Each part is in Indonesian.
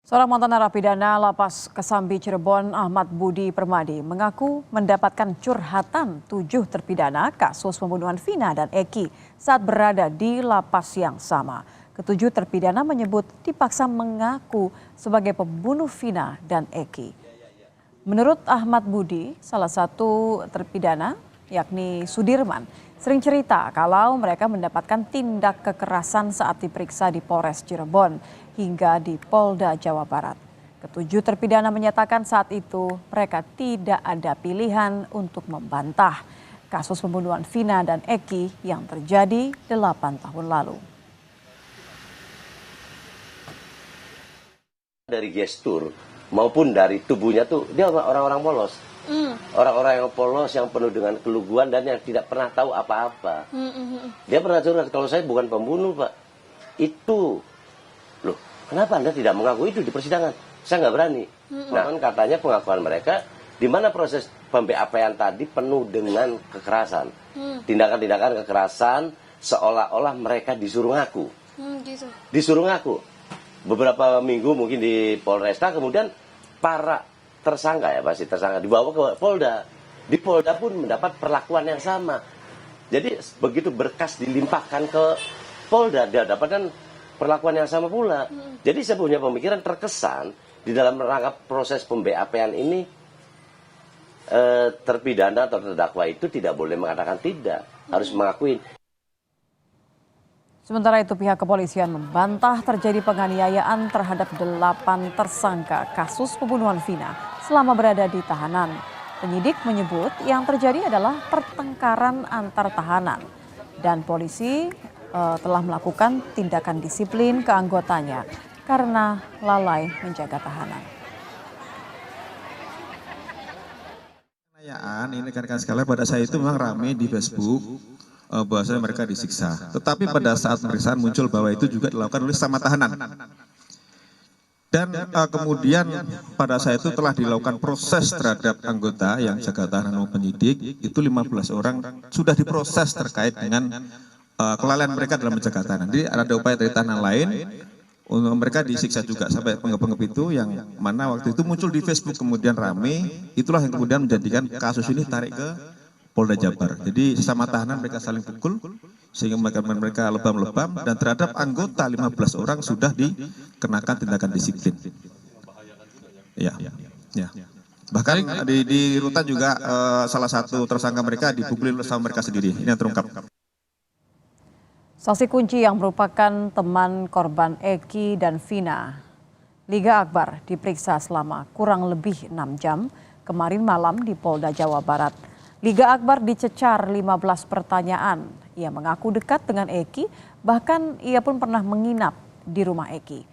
Seorang mantan narapidana Lapas Kesambi Cirebon, Ahmad Budi Permadi, mengaku mendapatkan curhatan 7 terpidana kasus pembunuhan Vina dan Eki saat berada di lapas yang sama. Ketujuh terpidana menyebut dipaksa mengaku sebagai pembunuh Vina dan Eki. Menurut Ahmad Budi, salah satu terpidana, yakni Sudirman, sering cerita kalau mereka mendapatkan tindak kekerasan saat diperiksa di Polres Cirebon hingga di Polda Jawa Barat. Ketujuh terpidana menyatakan saat itu mereka tidak ada pilihan untuk membantah kasus pembunuhan Vina dan Eki yang terjadi 8 tahun lalu. Dari gestur maupun dari tubuhnya tuh dia orang-orang polos. Orang-orang yang polos, yang penuh dengan keluguan dan yang tidak pernah tahu apa-apa. Dia pernah curhat, kalau saya bukan pembunuh, Pak. Itu, loh, kenapa Anda tidak mengaku itu di persidangan? Saya nggak berani. Nah, katanya pengakuan mereka, di mana proses pem-BAP-an tadi penuh dengan kekerasan. Tindakan-tindakan kekerasan, seolah-olah mereka disuruh ngaku. Gitu. Disuruh ngaku. Beberapa minggu mungkin di Polresta, kemudian para tersangka ya pasti tersangka dibawa ke Polda. Di Polda pun mendapat perlakuan yang sama. Jadi begitu berkas dilimpahkan ke Polda, dia dapatkan perlakuan yang sama pula. Jadi saya punya pemikiran terkesan di dalam rangka proses pem-BAP-an ini terpidana atau terdakwa itu tidak boleh mengatakan tidak, harus mengakui. Sementara itu pihak kepolisian membantah terjadi penganiayaan terhadap 8 tersangka kasus pembunuhan Vina selama berada di tahanan. Penyidik menyebut yang terjadi adalah pertengkaran antar tahanan dan polisi telah melakukan tindakan disiplin ke anggotanya karena lalai menjaga tahanan. Ini rekan-rekan sekalian, pada saat itu memang ramai di Facebook bahwasanya mereka disiksa. Tetapi pada saat pemeriksaan muncul bahwa itu juga dilakukan oleh sesama tahanan. Dan kemudian pada saat itu telah dilakukan proses terhadap anggota yang jaga tahanan maupun penyidik, itu 15 orang sudah diproses terkait dengan kelalaian mereka dalam menjaga tahanan. Jadi ada upaya dari tahanan lain, untuk mereka disiksa juga sampai penggep-penggep itu yang mana waktu itu muncul di Facebook kemudian rame, itulah yang kemudian menjadikan kasus ini tarik ke Polda Jabar. Jadi sesama tahanan mereka saling pukul sehingga mereka lebam-lebam dan terhadap anggota 15 orang sudah dikenakan tindakan disiplin. Ya. Bahkan di rutan juga salah satu tersangka mereka dipukuli sama mereka sendiri. Ini yang terungkap. Saksi kunci yang merupakan teman korban Eki dan Vina, Liga Akbar, diperiksa selama kurang lebih 6 jam kemarin malam di Polda Jawa Barat. Liga Akbar dicecar 15 pertanyaan. Ia mengaku dekat dengan Eki, bahkan ia pun pernah menginap di rumah Eki.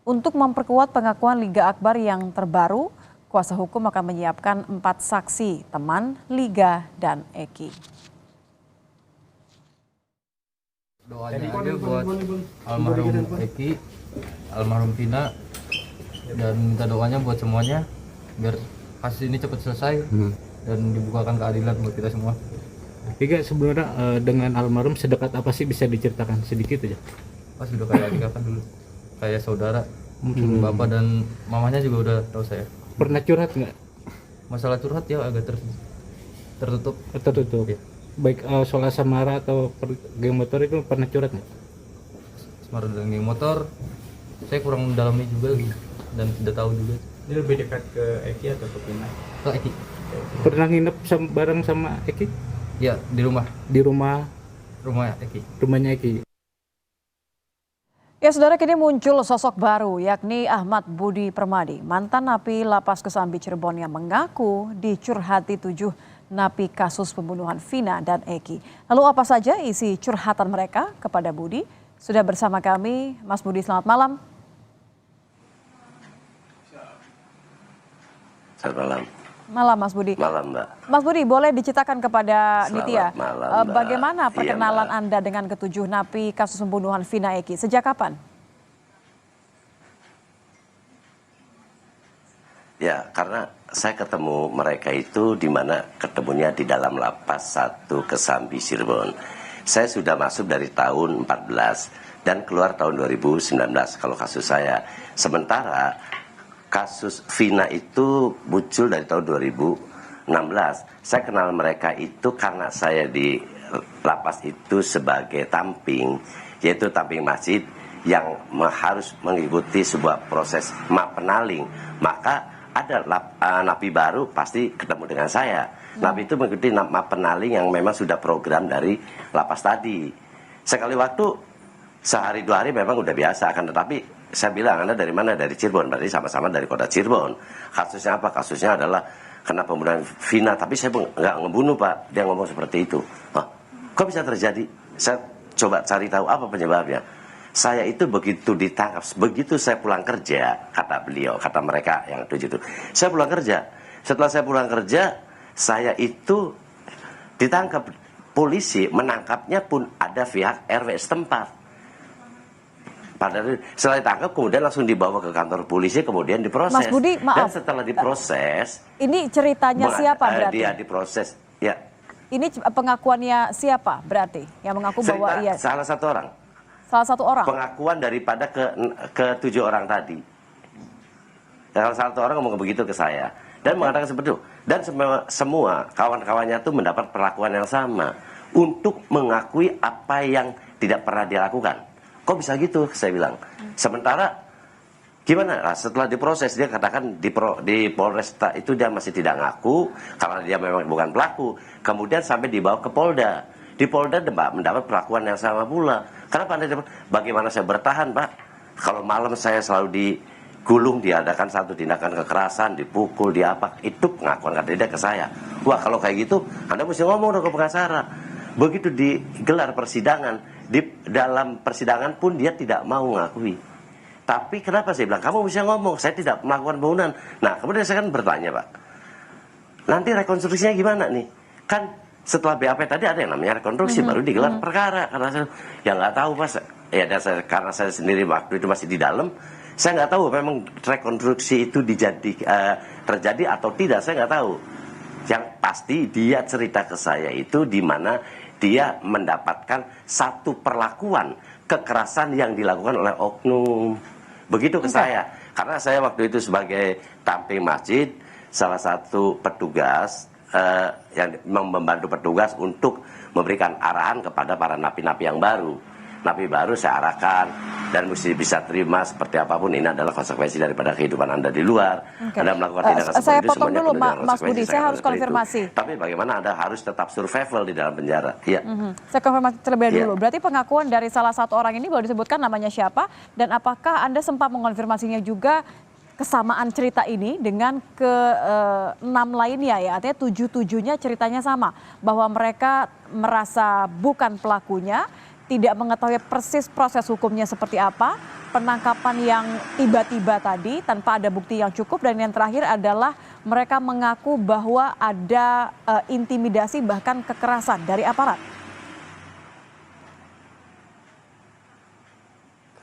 Untuk memperkuat pengakuan Liga Akbar yang terbaru, kuasa hukum akan menyiapkan 4 saksi, teman, Liga, dan Eki. Doanya aja buat almarhum Eki, almarhum Vina, dan minta doanya buat semuanya biar kasus ini cepat selesai dan dibukakan keadilan buat kita semua. Tiga sebenarnya dengan almarhum sedekat apa sih, bisa diceritakan sedikit aja? Pas udah kayak adik kan dulu, kayak saudara. Bapak dan mamanya juga udah tahu saya. Pernah curhat nggak? Masalah curhat ya agak tertutup. Tertutup. Ya. Baik soal asmara atau geng motor itu pernah curhat nggak? Asmara dan geng motor, saya kurang mendalami juga dan tidak tahu juga. Dia lebih dekat ke Eki atau ke Vina? Ke Eki. Pernah nginep bareng sama Eki? Ya, di rumah. Di rumah Eki. Rumahnya Eki. Ya, saudara, kini muncul sosok baru, yakni Ahmad Budi Permadi, mantan napi Lapas Kesambi Cirebon yang mengaku dicurhati 7 napi kasus pembunuhan Vina dan Eki. Lalu apa saja isi curhatan mereka kepada Budi? Sudah bersama kami, Mas Budi, selamat malam. Selamat malam. Malam, Mas Budi. Malam, Mbak. Mas Budi, boleh diceritakan kepada Selamat Nitya, malam, Mbak. bagaimana perkenalan Iya, Anda dengan ketujuh napi kasus pembunuhan Vina Eki? Sejak kapan? Ya, karena saya ketemu mereka itu di mana ketemunya di dalam Lapas 1 Kesambi Cirebon. Saya sudah masuk dari tahun 14 dan keluar tahun 2019 kalau kasus saya. Sementara kasus Vina itu muncul dari tahun 2016. Saya kenal mereka itu karena saya di lapas itu sebagai tamping, yaitu tamping masjid yang harus mengikuti sebuah proses mapenaling. Maka ada napi baru pasti ketemu dengan saya. Napi itu mengikuti mapenaling yang memang sudah program dari lapas tadi. Sekali waktu, sehari 2 hari memang udah biasa, akan tetapi saya bilang, Anda dari mana? Dari Cirebon. Berarti sama-sama dari kota Cirebon. Kasusnya apa? Kasusnya adalah kena pembunuhan Vina. Tapi saya nggak ngebunuh, Pak. Dia ngomong seperti itu. Kok bisa terjadi? Saya coba cari tahu apa penyebabnya. Saya itu begitu ditangkap, begitu saya pulang kerja, kata beliau, kata mereka yang 7 itu. Saya pulang kerja. Setelah saya pulang kerja, saya itu ditangkap. Polisi menangkapnya pun ada pihak RW setempat. Padahal setelah ditangkap kemudian langsung dibawa ke kantor polisi, kemudian diproses. Mas Budi, maaf. Dan setelah diproses, ini ceritanya siapa berarti? Dia diproses. Ya. Ini pengakuannya siapa berarti yang mengaku bahwa ia salah satu orang. Salah satu orang. Pengakuan daripada ke 7 orang tadi. Salah satu orang ngomong begitu ke saya dan mengatakan seperti itu. Dan semua kawan-kawannya itu mendapat perlakuan yang sama untuk mengakui apa yang tidak pernah dia lakukan. Kok bisa gitu? Saya bilang. Sementara gimana? Nah, setelah diproses dia katakan di Polresta itu dia masih tidak ngaku karena dia memang bukan pelaku. Kemudian sampai dibawa ke Polda. Di Polda mendapat perlakuan yang sama pula. Kenapa Anda dapat? Bagaimana saya bertahan, Pak? Kalau malam saya selalu digulung, diadakan satu tindakan kekerasan, dipukul, diapa, itu pengakuan kata dia ke saya. Wah, kalau kayak gitu Anda mesti ngomong dong ke pengacara. Begitu digelar persidangan, di dalam persidangan pun dia tidak mau ngakui. Tapi kenapa saya bilang, kamu bisa ngomong, saya tidak melakukan pembunuhan. Nah, kemudian saya kan bertanya, Pak, nanti rekonstruksinya gimana nih? Kan setelah BAP tadi ada yang namanya rekonstruksi, baru digelar perkara. Karena saya yang nggak tahu, Pak, ya karena saya sendiri waktu itu masih di dalam, saya nggak tahu memang rekonstruksi itu terjadi atau tidak, saya nggak tahu. Yang pasti dia cerita ke saya itu di mana dia mendapatkan satu perlakuan kekerasan yang dilakukan oleh oknum. Begitu ke saya. Karena saya waktu itu sebagai tamping masjid, salah satu petugas yang membantu petugas untuk memberikan arahan kepada para napi-napi yang baru. Napi baru saya arahkan dan mesti bisa terima seperti apapun, ini adalah konsekuensi daripada kehidupan Anda di luar. Anda melakukan tindakan seperti saya itu, potong semuanya dulu, penuh dengan Mas konsekuensi. Budi, saya harus konfirmasi. Tapi bagaimana Anda harus tetap survival di dalam penjara? Iya. Saya konfirmasi terlebih dulu. Berarti pengakuan dari salah satu orang ini boleh disebutkan namanya siapa, dan apakah Anda sempat mengonfirmasinya juga kesamaan cerita ini dengan ke-6 lainnya ya, artinya 7-7-nya ceritanya sama, bahwa mereka merasa bukan pelakunya, tidak mengetahui persis proses hukumnya seperti apa, penangkapan yang tiba-tiba tadi tanpa ada bukti yang cukup, dan yang terakhir adalah mereka mengaku bahwa ada intimidasi bahkan kekerasan dari aparat.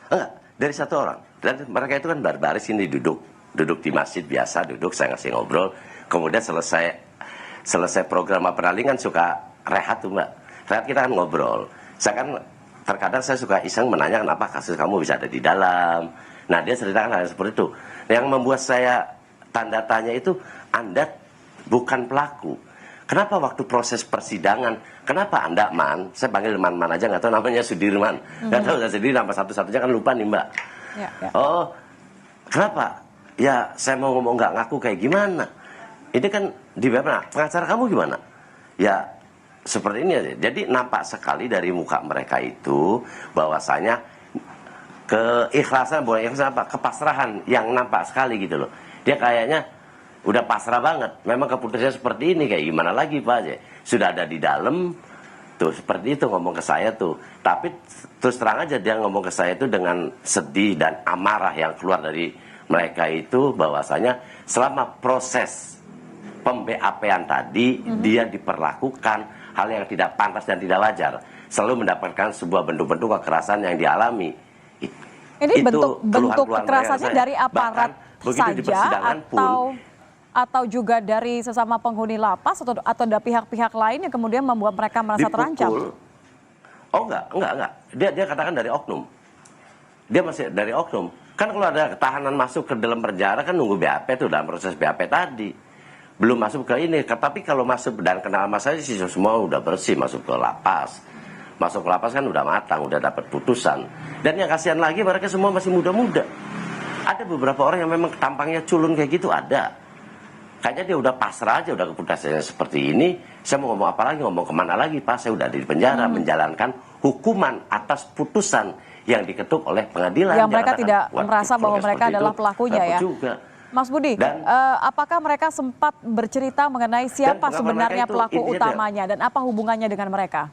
Enggak, dari satu orang. Dan mereka itu kan baris ini duduk di masjid biasa, saya ngasih ngobrol. Kemudian selesai program penalingan suka rehat tuh, Mbak. Rehat kita kan ngobrol. Terkadang saya suka iseng menanya kenapa kasus kamu bisa ada di dalam. Nah, dia ceritakan hal seperti itu. Yang membuat saya tanda tanya itu, Anda bukan pelaku. Kenapa waktu proses persidangan, kenapa Anda, Man, saya panggil Man aja, nggak tahu namanya Sudirman. Nggak tahu, saya sendiri nama satu-satunya kan lupa nih, Mbak. Ya. Oh, kenapa? Ya, saya mau ngomong nggak ngaku kayak gimana. Ini kan di mana? Pengacara kamu gimana? Ya, seperti ini aja. Jadi nampak sekali dari muka mereka itu bahwasanya keikhlasan, bukan ikhlasan apa, kepasrahan yang nampak sekali gitu loh. Dia kayaknya udah pasrah banget. Memang keputusannya seperti ini, kayak gimana lagi, Pak aja. Sudah ada di dalam tuh seperti itu ngomong ke saya tuh. Tapi terus terang aja dia ngomong ke saya itu dengan sedih dan amarah yang keluar dari mereka itu, bahwasanya selama proses pem-BAP-an tadi dia diperlakukan hal yang tidak pantas dan tidak wajar, selalu mendapatkan sebuah bentuk-bentuk kekerasan yang dialami. Ini bentuk kekerasannya dari aparat saja atau juga dari sesama penghuni lapas atau ada pihak-pihak lain yang kemudian membuat mereka merasa terancam? Oh enggak. Dia katakan dari oknum. Dia masih dari oknum. Kan kalau ada tahanan masuk ke dalam penjara kan nunggu BAP tuh, dalam proses BAP tadi. Belum masuk ke ini. Tapi kalau masuk dan kenal sama saya sih semua udah bersih masuk ke lapas. Masuk ke lapas kan udah matang, udah dapat putusan. Dan yang kasihan lagi mereka semua masih muda-muda. Ada beberapa orang yang memang tampangnya culun kayak gitu, ada. Kayaknya dia udah pasrah aja, udah keputusannya seperti ini. Saya mau ngomong apa lagi, ngomong kemana lagi, Pak? Saya udah di penjara menjalankan hukuman atas putusan yang diketuk oleh pengadilan. Yang mereka tidak merasa bahwa mereka adalah pelakunya ya. Juga. Mas Budi, apakah mereka sempat bercerita mengenai siapa sebenarnya pelaku utamanya dan apa hubungannya dengan mereka?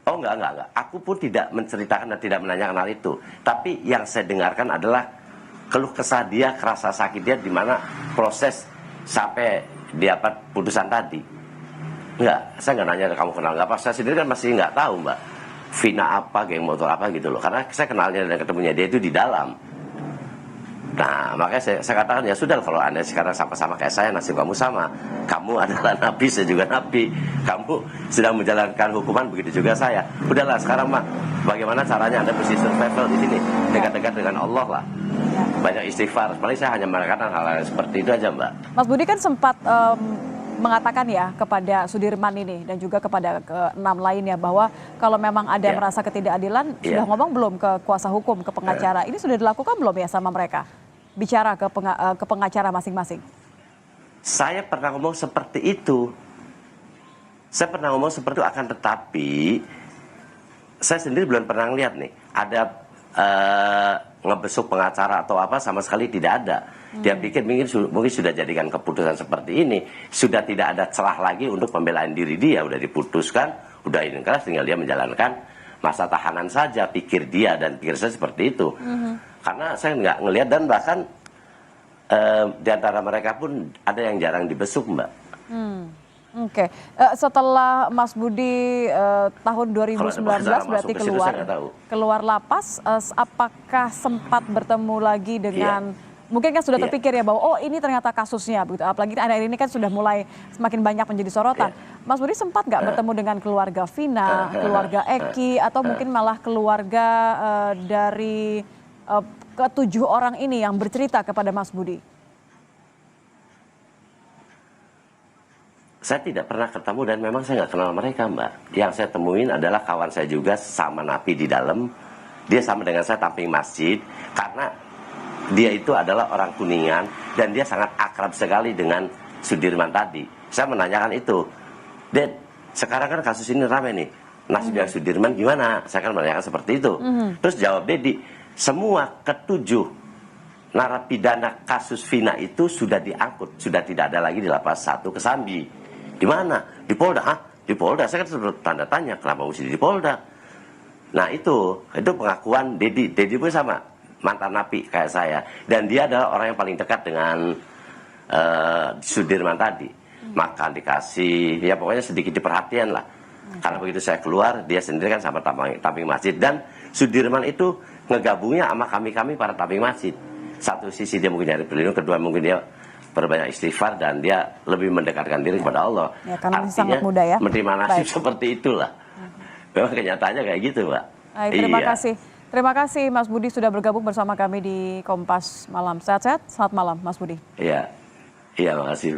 Oh enggak. Aku pun tidak menceritakan dan tidak menanyakan hal itu. Tapi yang saya dengarkan adalah keluh kesah dia, kerasa sakit dia di mana proses sampai dapat putusan tadi. Enggak, saya nggak nanya kamu kenal nggak apa. Saya sendiri kan masih nggak tahu Mbak. Vina apa, geng motor apa gitu loh. Karena saya kenalnya dan ketemunya dia itu di dalam. Nah, makanya saya katakan ya sudah, kalau Anda sekarang sama-sama kayak saya, nasib kamu sama. Kamu adalah nabi, saya juga nabi. Kamu sedang menjalankan hukuman, begitu juga saya. Udahlah sekarang mah, bagaimana caranya Anda mesti survival di sini, dekat-dekat dengan Allah lah. Banyak istighfar. Paling saya hanya mengatakan hal-hal seperti itu aja Mbak. Mas Budi kan sempat mengatakan ya kepada Sudirman ini dan juga kepada ke-6 lainnya bahwa kalau memang ada merasa ketidakadilan, sudah ngomong belum ke kuasa hukum, ke pengacara? Ini sudah dilakukan belum ya sama mereka? Bicara ke pengacara masing-masing. Saya pernah ngomong seperti itu. Saya pernah ngomong seperti itu, akan tetapi saya sendiri belum pernah lihat nih ada ngebesuk pengacara atau apa, sama sekali tidak ada. Dia pikir mungkin sudah jadikan keputusan seperti ini, sudah tidak ada celah lagi untuk pembelaan diri dia, udah diputuskan, udah ini keras, tinggal dia menjalankan masa tahanan saja, pikir dia dan pikir saya seperti itu. Karena saya nggak ngelihat, dan bahkan di antara mereka pun ada yang jarang dibesuk Mbak. Oke. Setelah Mas Budi tahun 2019 berarti keluar lapas, apakah sempat bertemu lagi dengan, mungkin kan sudah terpikir ya bahwa oh ini ternyata kasusnya begitu, apalagi akhir ini kan sudah mulai semakin banyak menjadi sorotan. Mas Budi sempat nggak bertemu dengan keluarga Vina, keluarga Eki, atau mungkin malah keluarga dari ke-7 orang ini yang bercerita kepada Mas Budi? Saya tidak pernah ketemu dan memang saya nggak kenal mereka Mbak. Yang saya temuin adalah kawan saya juga sama napi di dalam. Dia sama dengan saya tamping masjid, karena dia itu adalah orang Kuningan dan dia sangat akrab sekali dengan Sudirman tadi. Saya menanyakan itu, Ded, sekarang kan kasus ini ramai nih, nasib yang Sudirman gimana? Saya kan menanyakan seperti itu. Terus jawab Dedi, semua ke-7 narapidana kasus Vina itu sudah diangkut, sudah tidak ada lagi di lapas 1 Kesambi. Di mana? Di Polda. Hah? Di Polda. Saya kan sudah tanda tanya kenapa mesti di Polda. Nah itu pengakuan Dedi. Dedi pun sama, mantan napi kayak saya, dan dia adalah orang yang paling dekat dengan Sudirman tadi. Makan dikasih, ya pokoknya sedikit diperhatian lah. Karena begitu saya keluar, dia sendiri kan sama tamping masjid, dan Sudirman itu ngegabungnya sama kami para tamping masjid. Satu sisi dia mungkin nyari pelindung, kedua mungkin dia berbanyak istighfar, dan dia lebih mendekatkan diri kepada Allah. Ya, karena artinya sangat muda ya. menerima nasib seperti itulah. Memang kenyataannya kayak gitu Mbak. Baik, terima kasih. Terima kasih Mas Budi sudah bergabung bersama kami di Kompas Malam. Sehat-sehat, selamat malam Mas Budi. Iya, makasih.